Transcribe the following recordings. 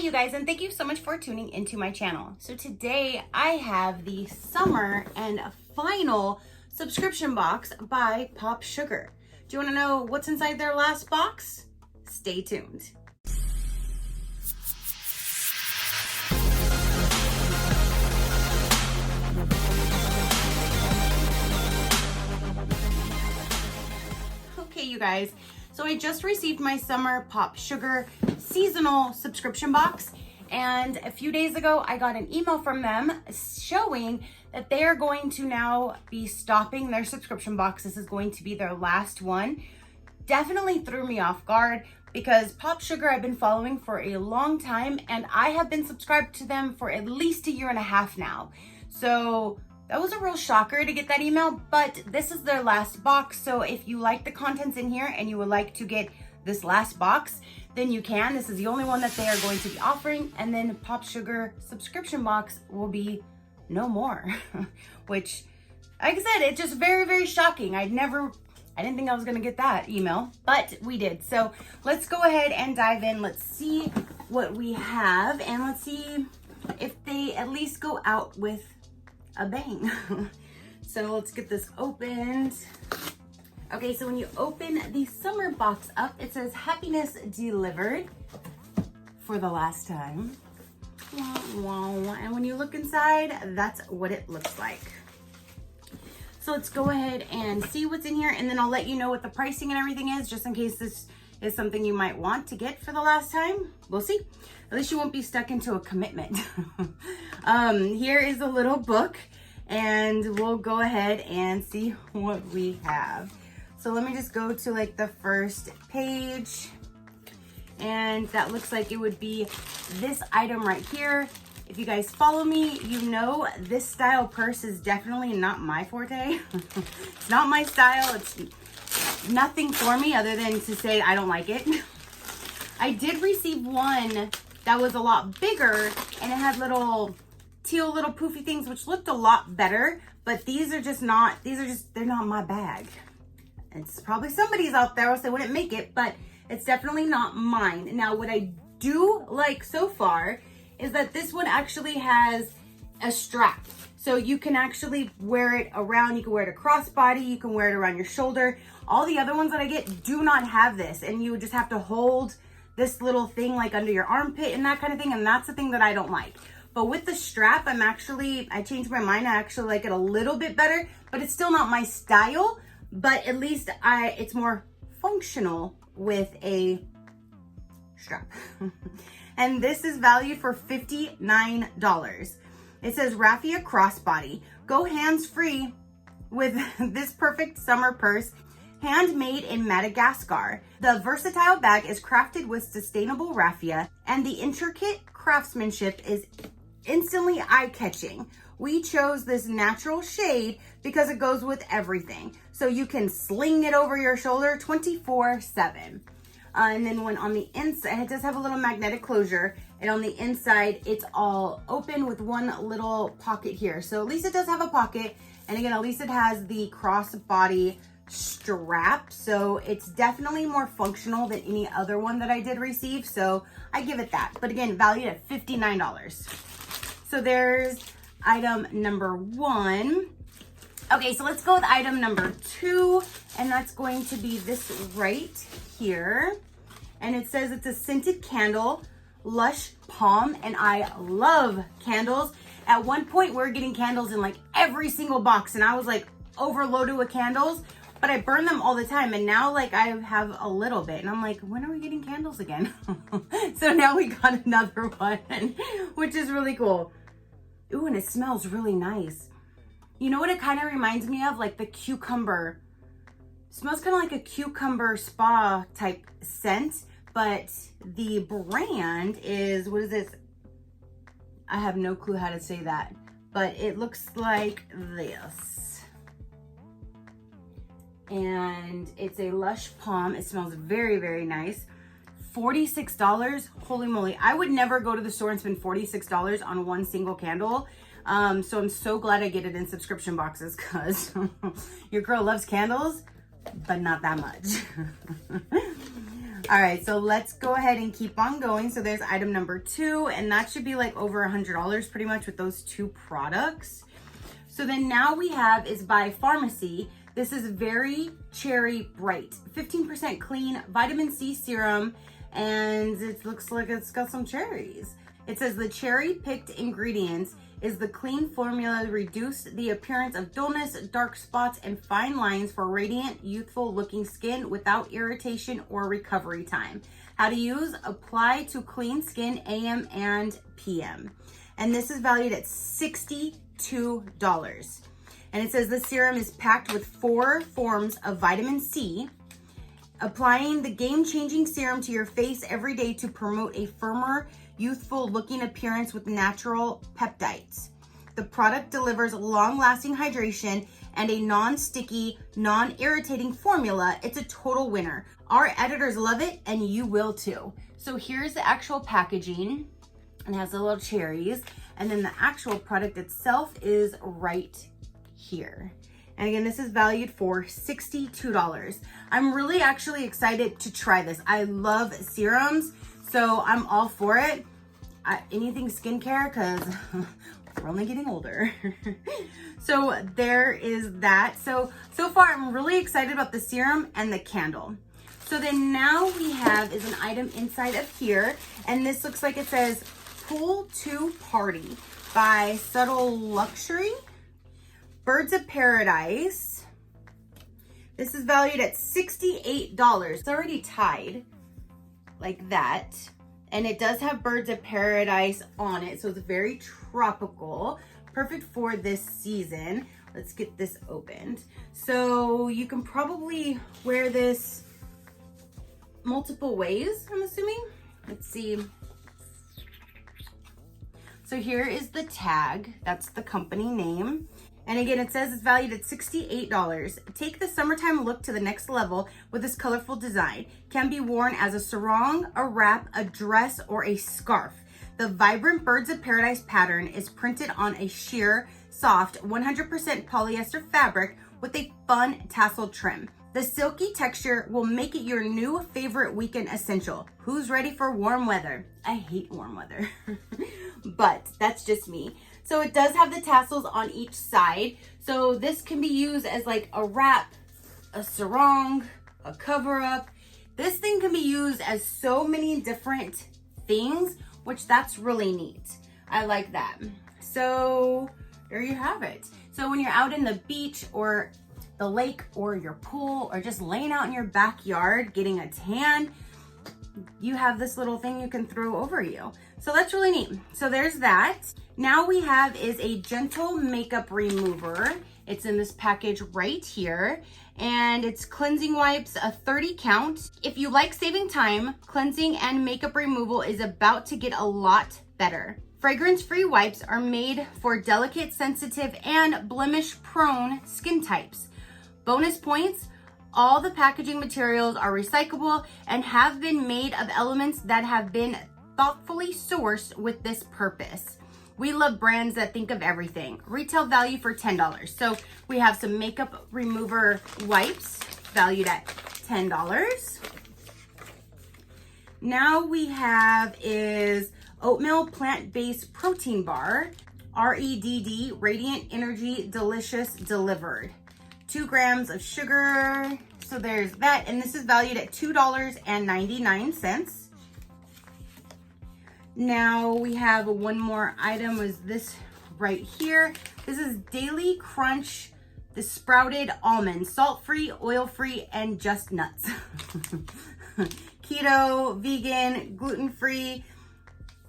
Hi you guys, and thank you so much for tuning into my channel. So today I have the summer and final subscription box by PopSugar. Do you want to know what's inside their last box? Stay tuned. Okay, you guys. So I just received my summer PopSugar seasonal subscription box, and a few days ago I got an email from them showing that they are going to now be stopping their subscription box. This is going to be their last one. Definitely threw me off guard because PopSugar I've been following for a long time, and I have been subscribed to them for at least 1.5 years now. So that was a real shocker to get that email, but this is their last box. So if you like the contents in here and you would like to get this last box, then you can. This is the only one that they are going to be offering. And then PopSugar subscription box will be no more, which, like I said, it's just very, very shocking. I didn't think I was gonna get that email, but we did. So let's go ahead and dive in. Let's see what we have, and let's see if they at least go out with a bang. So let's get this opened. Okay, so when you open the summer box up, it says happiness delivered for the last time. And when you look inside, that's what it looks like. So let's go ahead and see what's in here, and then I'll let you know what the pricing and everything is, just in case this is something you might want to get for the last time. We'll see. At least you won't be stuck into a commitment. Here is a little book, and we'll go ahead and see what we have. So let me just go to like the first page, and that looks like it would be this item right here. If you guys follow me, you know this style purse is definitely not my forte. It's not my style. It's nothing for me other than to say I don't like it. I did receive one that was a lot bigger, and it had little teal little poofy things which looked a lot better, but these are just not, they're not my bag. It's probably somebody's out there else they wouldn't make it, but it's definitely not mine. Now what I do like so far is that this one actually has a strap. So you can actually wear it around, you can wear it a crossbody, you can wear it around your shoulder. All the other ones that I get do not have this, and you just have to hold this little thing like under your armpit and that kind of thing, and that's the thing that I don't like. But with the strap, I changed my mind. I actually like it a little bit better, but it's still not my style, but at least it's more functional with a strap. And this is valued for $59. It says raffia crossbody. Go hands-free with this perfect summer purse, handmade in Madagascar. The versatile bag is crafted with sustainable raffia, and the intricate craftsmanship is instantly eye-catching. We chose this natural shade because it goes with everything. So you can sling it over your shoulder 24/7. And then when on the inside, it does have a little magnetic closure, and on the inside, it's all open with one little pocket here. So at least it does have a pocket. And again, at least it has the crossbody strap. So it's definitely more functional than any other one that I did receive. So I give it that. But again, valued at $59. So there's item number one. Okay, so let's go with item number two, and that's going to be this right here. And it says it's a scented candle, Lush Palm, and I love candles. At one point, we were getting candles in like every single box, and I was like overloaded with candles, but I burn them all the time, and now like I have a little bit, and I'm like, when are we getting candles again? So now we got another one, which is really cool. Ooh, and it smells really nice. You know what it kind of reminds me of? Like the cucumber. It smells kind of like a cucumber spa type scent, but the brand is, what is this? I have no clue how to say that, but it looks like this. And it's a Lush Palm. It smells very, very nice. $46. Holy moly. I would never go to the store and spend $46 on one single candle. So I'm so glad I get it in subscription boxes, because your girl loves candles, but not that much. All right, so let's go ahead and keep on going. So there's item number 2, and that should be like over $100 pretty much with those 2 products. So then now we have is by Pharmacy. This is Very Cherry Bright, 15% clean vitamin C serum, and it looks like it's got some cherries. It says the cherry picked ingredients is the clean formula to reduce the appearance of dullness, dark spots, and fine lines for radiant, youthful looking skin without irritation or recovery time. How to use: apply to clean skin AM and PM. And this is valued at $62. And it says the serum is packed with 4 forms of vitamin C. Applying the game-changing serum to your face every day to promote a firmer, youthful looking appearance with natural peptides. The product delivers long-lasting hydration and a non-sticky, non-irritating formula. It's a total winner. Our editors love it, and you will too. So here's the actual packaging. It has the little cherries, and then the actual product itself is right here. And again, this is valued for $62. I'm really actually excited to try this. I love serums, so I'm all for it. Anything skincare, because we're only getting older. So there is that. So far I'm really excited about the serum and the candle. So then now we have is an item inside of here, and this looks like it says Pool to Party by Subtle Luxury. Birds of Paradise. This is valued at $68. It's already tied like that. And it does have Birds of Paradise on it. So it's very tropical. Perfect for this season. Let's get this opened. So you can probably wear this multiple ways, I'm assuming. Let's see. So here is the tag. That's the company name. And again, it says it's valued at $68. Take the summertime look to the next level with this colorful design. Can be worn as a sarong, a wrap, a dress, or a scarf. The vibrant Birds of Paradise pattern is printed on a sheer, soft, 100% polyester fabric with a fun tassel trim. The silky texture will make it your new favorite weekend essential. Who's ready for warm weather? I hate warm weather, but that's just me. So it does have the tassels on each side. So this can be used as like a wrap, a sarong, a cover up. This thing can be used as so many different things, which that's really neat. I like that. So there you have it. So when you're out in the beach or the lake or your pool or just laying out in your backyard getting a tan, you have this little thing you can throw over you. So that's really neat. So there's that. Now we have is a gentle makeup remover. It's in this package right here, and it's cleansing wipes, a 30 count. If you like saving time, cleansing and makeup removal is about to get a lot better. Fragrance-free wipes are made for delicate, sensitive, and blemish-prone skin types. Bonus points: all the packaging materials are recyclable and have been made of elements that have been thoughtfully sourced with this purpose. We love brands that think of everything. Retail value for $10. So we have some makeup remover wipes valued at $10. Now we have is oatmeal plant-based protein bar, REDD, Radiant Energy Delicious Delivered. 2 grams of sugar. So there's that. And this is valued at $2.99. Now we have one more item, was this right here. This is Daily Crunch, the sprouted almond, salt-free, oil-free, and just nuts. Keto, vegan, gluten-free,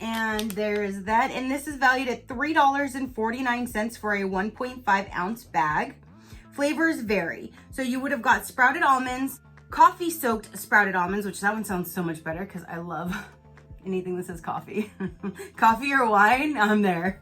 and there's that. And this is valued at $3.49 for a 1.5 ounce bag. Flavors vary. So you would have got sprouted almonds, coffee soaked sprouted almonds, which that one sounds so much better because I love anything that says coffee. Coffee or wine, I'm there.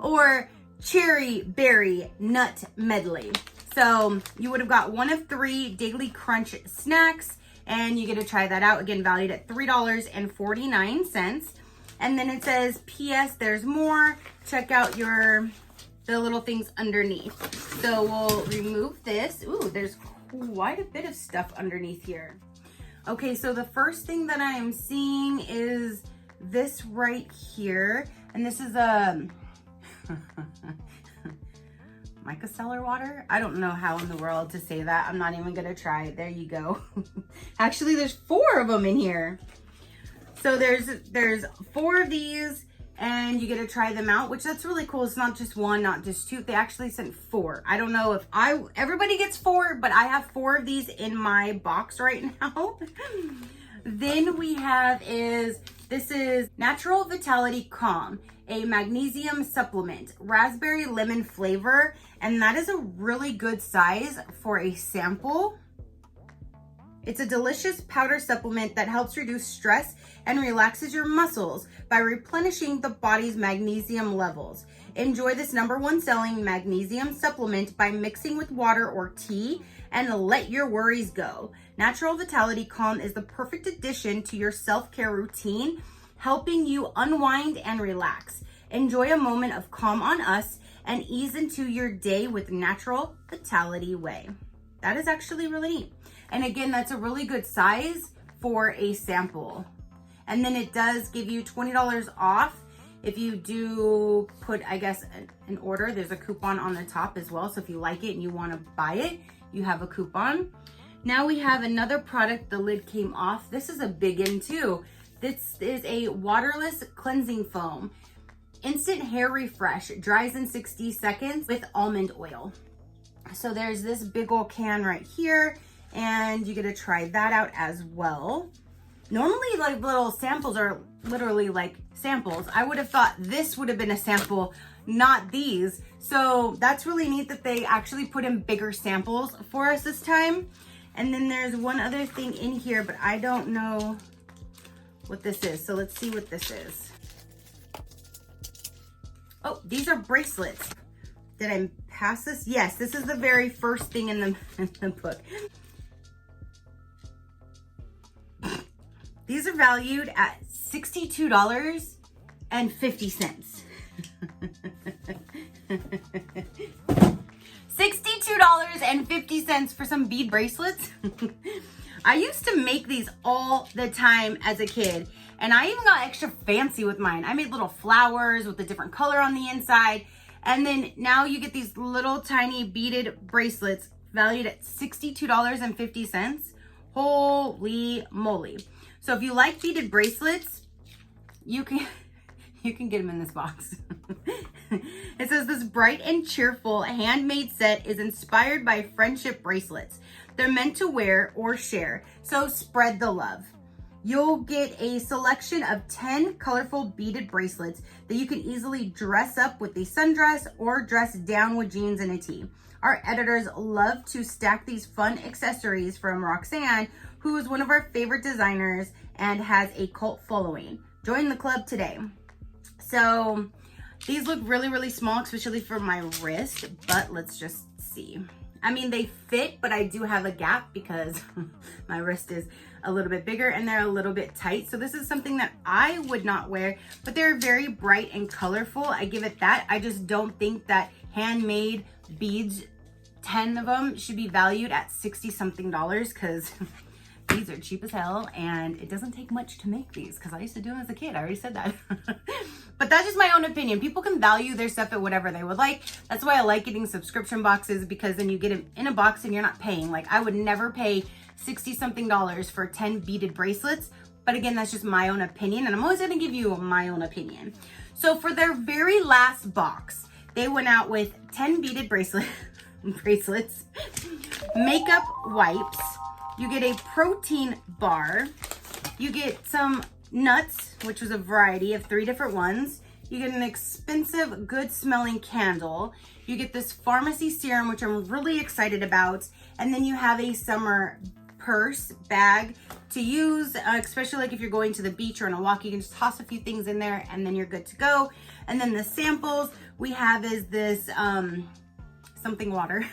Or cherry berry nut medley. So you would have got one of 3 Daily Crunch snacks, and you get to try that out. Again, valued at $3.49. And then it says, P.S. there's more. Check out the little things underneath. So we'll remove this. Ooh, there's quite a bit of stuff underneath here. Okay, so the first thing that I am seeing is this right here. And this is a micellar water. I don't know how in the world to say that. I'm not even gonna try it. There you go. Actually, there's 4 of them in here. So there's 4 of these, and you get to try them out, which that's really cool. It's not just 1, not just 2. They actually sent 4. I don't know if everybody gets 4, but I have 4 of these in my box right now. Then we have this is Natural Vitality Calm, a magnesium supplement, raspberry lemon flavor, and that is a really good size for a sample. It's a delicious powder supplement that helps reduce stress and relaxes your muscles by replenishing the body's magnesium levels. Enjoy this #1 selling magnesium supplement by mixing with water or tea and let your worries go. Natural Vitality Calm is the perfect addition to your self-care routine, helping you unwind and relax. Enjoy a moment of calm on us and ease into your day with Natural Vitality Way. That is actually really neat. And again, that's a really good size for a sample. And then it does give you $20 off if you do put, I guess, an order. There's a coupon on the top as well. So if you like it and you want to buy it, you have a coupon. Now we have another product. The lid came off. This is a big one too. This is a waterless cleansing foam. Instant hair refresh, dries in 60 seconds with almond oil. So there's this big old can right here, and you get to try that out as well. Normally, like, little samples are literally like samples. I would have thought this would have been a sample, not these. So that's really neat that they actually put in bigger samples for us this time. And then there's one other thing in here, but I don't know what this is. So let's see what this is. Oh, these are bracelets. Did I pass this? Yes, this is the very first thing in the book. These are valued at $62.50. $62.50 for some bead bracelets. I used to make these all the time as a kid, and I even got extra fancy with mine. I made little flowers with a different color on the inside. And then now you get these little tiny beaded bracelets valued at $62.50. Holy moly. So if you like beaded bracelets, you can get them in this box. It says this bright and cheerful handmade set is inspired by friendship bracelets. They're meant to wear or share, so spread the love. You'll get a selection of 10 colorful beaded bracelets that you can easily dress up with a sundress or dress down with jeans and a tee. Our editors love to stack these fun accessories from Roxanne, who is one of our favorite designers and has a cult following. Join the club today. So these look really, really small, especially for my wrist, but let's just see. I mean, they fit, but I do have a gap because my wrist is a little bit bigger and they're a little bit tight. So this is something that I would not wear, but they're very bright and colorful. I give it that. I just don't think that handmade beads, 10 of them, should be valued at $60-something because these are cheap as hell, and it doesn't take much to make these because I used to do them as a kid. I already said that. But that's just my own opinion. People can value their stuff at whatever they would like. That's why I like getting subscription boxes, because then you get them in a box and you're not paying. Like, I would never pay $60-something for 10 beaded bracelets. But again, that's just my own opinion, and I'm always gonna give you my own opinion. So for their very last box, they went out with 10 beaded bracelets, makeup wipes. You get a protein bar. You get some nuts, which was a variety of 3 different ones. You get an expensive, good smelling candle. You get this pharmacy serum, which I'm really excited about. And then you have a summer purse bag to use, especially like if you're going to the beach or on a walk, you can just toss a few things in there and then you're good to go. And then the samples we have is this, something water.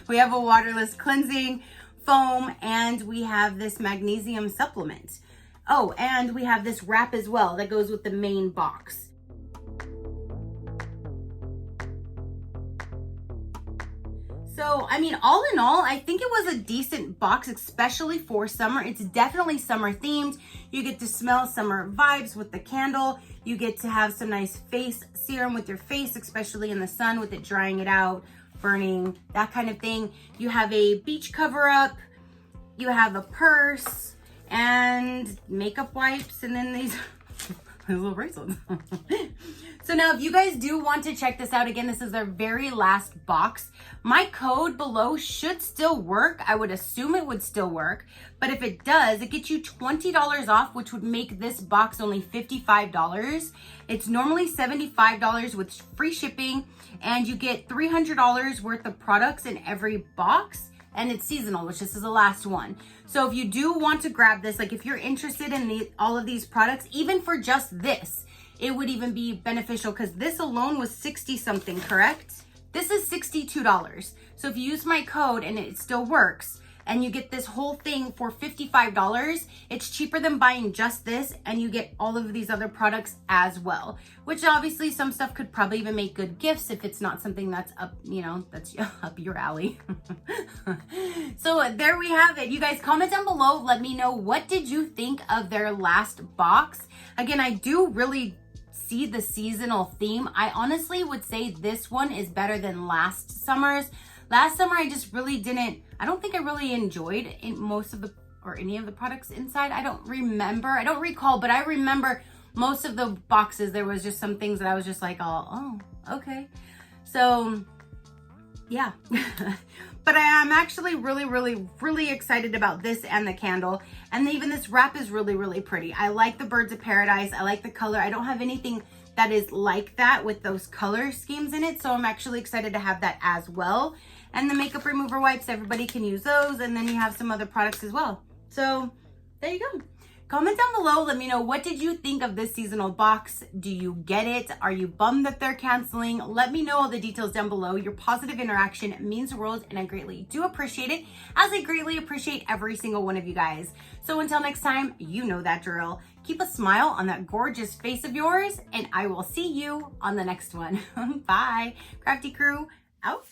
We have a waterless cleansing foam, and we have this magnesium supplement. Oh, and we have this wrap as well that goes with the main box. So, I mean, all in all, I think it was a decent box, especially for summer. It's definitely summer themed. You get to smell summer vibes with the candle. You get to have some nice face serum with your face, especially in the sun with it drying it out, burning, that kind of thing. You have a beach cover up. You have a purse and makeup wipes, and then these little bracelets. So now if you guys do want to check this out, again, this is their very last box. My code below should still work. I would assume it would still work, but if it does, it gets you $20 off, which would make this box only $55. It's normally $75 with free shipping, and you get $300 worth of products in every box. And it's seasonal, which this is the last one. So if you do want to grab this, like if you're interested in all of these products, even for just this, it would even be beneficial because this alone was 60 something, correct? This is $62. So if you use my code and it still works, and you get this whole thing for $55, it's cheaper than buying just this, and you get all of these other products as well, which obviously some stuff could probably even make good gifts if it's not something that's up, you know, that's up your alley. So there we have it. You guys comment down below. Let me know, what did you think of their last box? Again, I do really see the seasonal theme. I honestly would say this one is better than last summer's. Last summer, I just really I don't think I really enjoyed most of any of the products inside. I don't recall, but I remember most of the boxes, there was just some things that I was just like, oh, okay. So, yeah. But I'm actually really excited about this and the candle. And even this wrap is really pretty. I like the Birds of Paradise. I like the color. I don't have anything that is like that with those color schemes in it. So I'm actually excited to have that as well. And the makeup remover wipes, everybody can use those. And then you have some other products as well. So there you go. Comment down below. Let me know, what did you think of this seasonal box? Do you get it? Are you bummed that they're canceling? Let me know all the details down below. Your positive interaction means the world, and I greatly do appreciate it, as I greatly appreciate every single one of you guys. So until next time, you know that drill. Keep a smile on that gorgeous face of yours, and I will see you on the next one. Bye. Crafty crew, out.